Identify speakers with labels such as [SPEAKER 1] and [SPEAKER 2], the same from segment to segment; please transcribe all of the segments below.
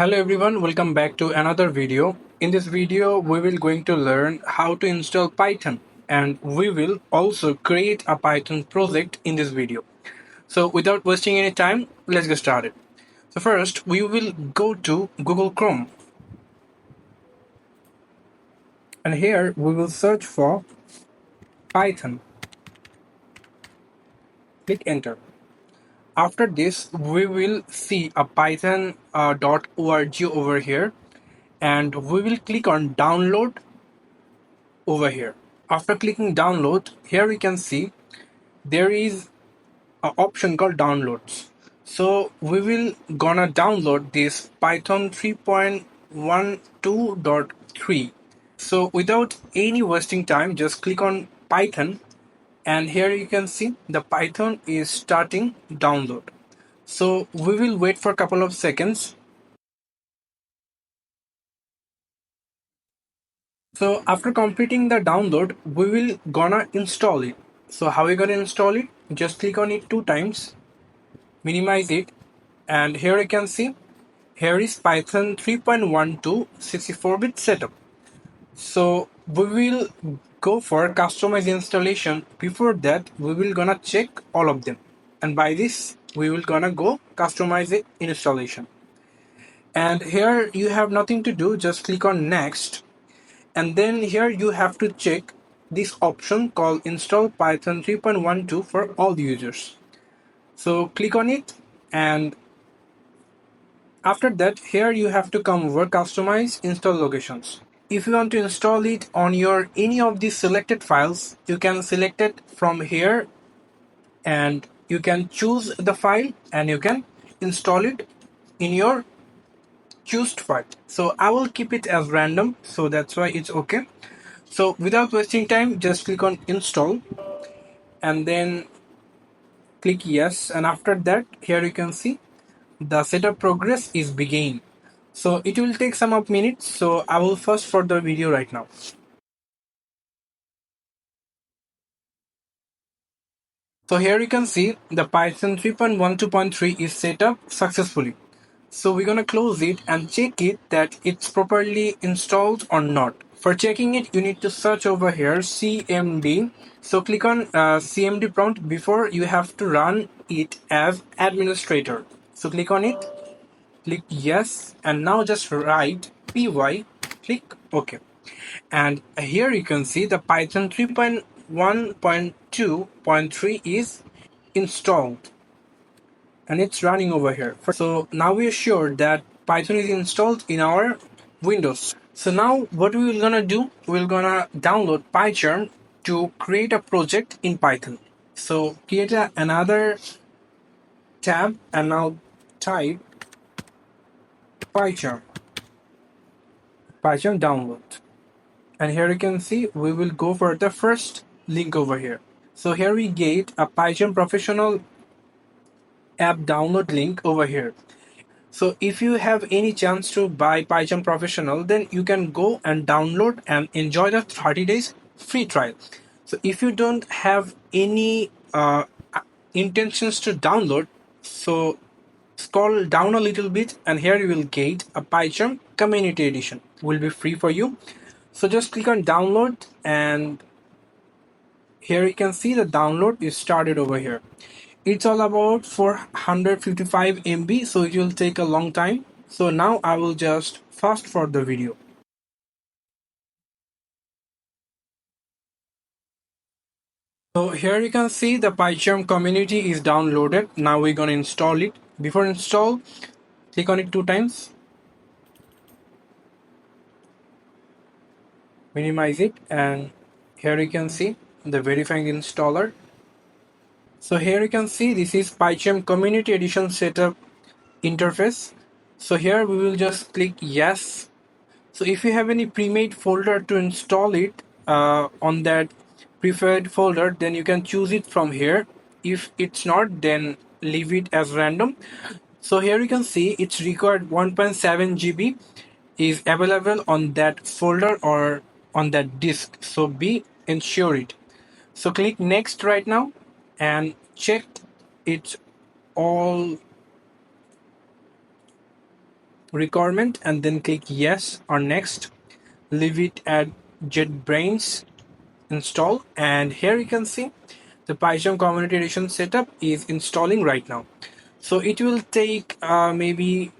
[SPEAKER 1] Hello everyone, welcome back to another video. In this video, we will going to learn how to install Python and we will also create a Python project in this video. So without wasting any time, let's get started. So first, we will go to Google Chrome and here we will search for Python. Click enter. After this, we will see a python.org over here and we will click on download over here. After clicking download, here we can see there is an option called downloads. So we will gonna download this Python 3.12.3. So without any wasting time, just click on Python and here you can see the Python is starting download. So we will wait for a couple of seconds. So after completing the download, we will gonna install it. So how we gonna install it? Just click on it two times, minimize it, and here you can see here is Python 3.12 64-bit setup. So we will go for customize installation. Before that, we will gonna check all of them, and by this we will gonna go customize it installation. And here you have nothing to do, just click on next, and then here you have to check this option called install Python 3.12 for all users. So click on it, and after that here you have to come over customize install locations. If you want to install it on your any of these selected files, you can select it from here and you can choose the file and you can install it in your choosed file. So I will keep it as random, so that's why it's okay. So without wasting time, just click on install and then click yes, and after that here you can see the setup progress is beginning. So it will take some of minutes, so I will first for the video right now. So here you can see the Python 3.12.3 is set up successfully. So we're gonna close it and check it that it's properly installed or not. For checking it, you need to search over here CMD. So click on CMD prompt before you have to run it as administrator. So click on it, click yes, and now just write py, click OK. And here you can see the Python 3.1.2.3 is installed and it's running over here. So now we are sure that Python is installed in our Windows. So now what we will gonna do, we're gonna download PyCharm to create a project in Python. So create another tab and now type PyCharm, PyCharm download. And here you can see we will go for the first link over here. So here we get a PyCharm professional app download link over here. So if you have any chance to buy PyCharm Professional, then you can go and download and enjoy the 30 days free trial. So if you don't have any intentions to download, so scroll down a little bit and here you will get a PyCharm Community Edition. Will be free for you. So just click on download and here you can see the download is started over here. It's all about 455 MB, so it will take a long time. So now I will just fast forward the video. So here you can see the PyCharm community is downloaded. Now we're gonna install it. Before install, click on it two times, minimize it, and here you can see the verifying installer. So here you can see this is PyCharm Community Edition setup interface. So here we will just click yes. So if you have any pre-made folder to install it on that preferred folder, then you can choose it from here. If it's not, then leave it as random. So here you can see it's required 1.7 GB is available on that folder or on that disk. So be ensure it. So click next right now and check it's all requirement and then click yes or next. Leave it at JetBrains install, and here you can see the Python community edition setup is installing right now. So it will take maybe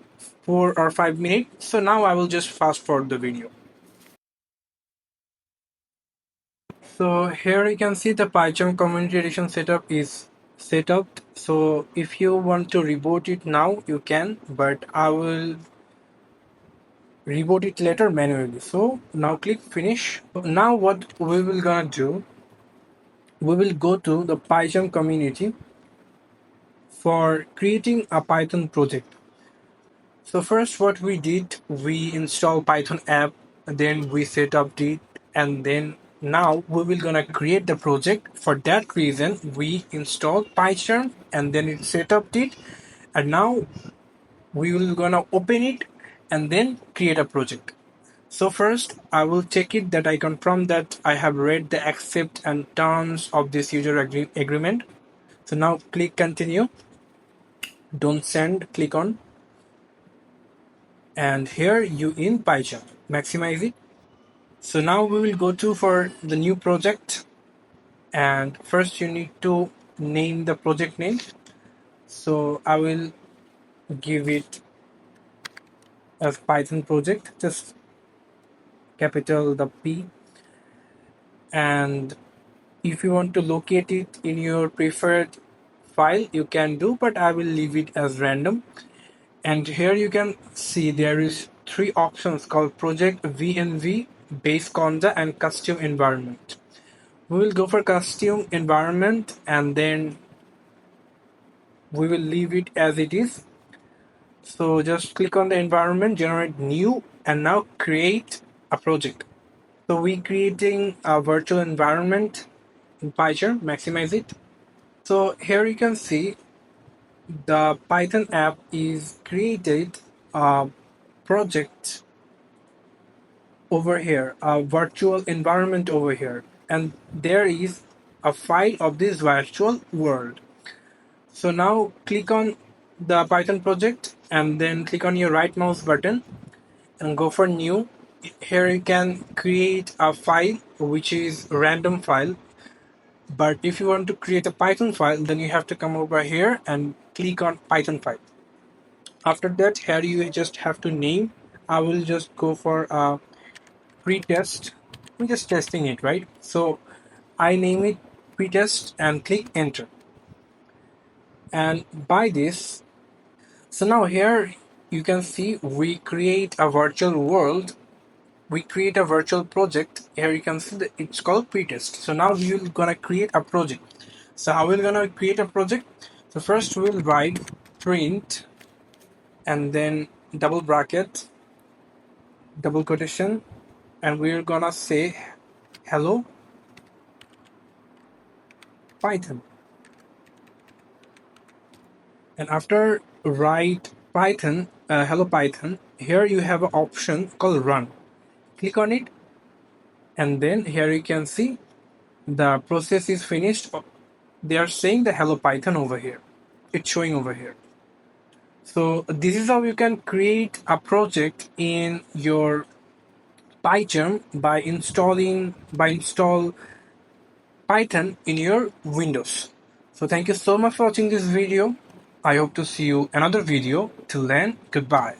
[SPEAKER 1] 4 or 5 minutes. So now I will just fast forward the video. So here you can see the Python community edition setup is set up. So if you want to reboot it now, you can, but I will reboot it later manually. So now click finish. Now what we will gonna do, we will go to the Python community for creating a Python project. So first what we did, we install Python app, then we set up it, and then now we will gonna create the project. For that reason, we install Python and then it set up it, and now we will gonna open it and then create a project. So first I will check it that I confirm that I have read the accept and terms of this user agreement. So now click continue, don't send, click on, and here you in Python, maximize it. So now we will go to for the new project, and first you need to name the project name. So I will give it as Python project, just capital the P, and if you want to locate it in your preferred file you can do, but I will leave it as random. And here you can see there is three options called project VNV, base conda, and custom environment. We will go for custom environment and then we will leave it as it is. So just click on the environment, generate new, and now create a project. So we creating a virtual environment in Python, maximize it. So here you can see the Python app is created a project over here, a virtual environment over here, and there is a file of this virtual world. So now click on the Python project and then click on your right mouse button and go for new. Here you can create a file which is random file, but if you want to create a Python file then you have to come over here and click on Python file. After that, here you just have to name. I will just go for a pre-test. We're just testing it, right? So I name it pre-test and click enter. And by this, so now here you can see we create a virtual world. We create a virtual project. Here you can see that it's called pre-test. So now we're gonna create a project. So how we're gonna create a project? So first we'll write print and then double bracket, double quotation, and we're gonna say hello Python. And after write Python, hello Python, here you have an option called run. Click on it, and then here you can see the process is finished. They are saying the hello Python over here. It's showing over here. So this is how you can create a project in your Python by install Python in your Windows. So thank you so much for watching this video. I hope to see you another video. Till then, goodbye.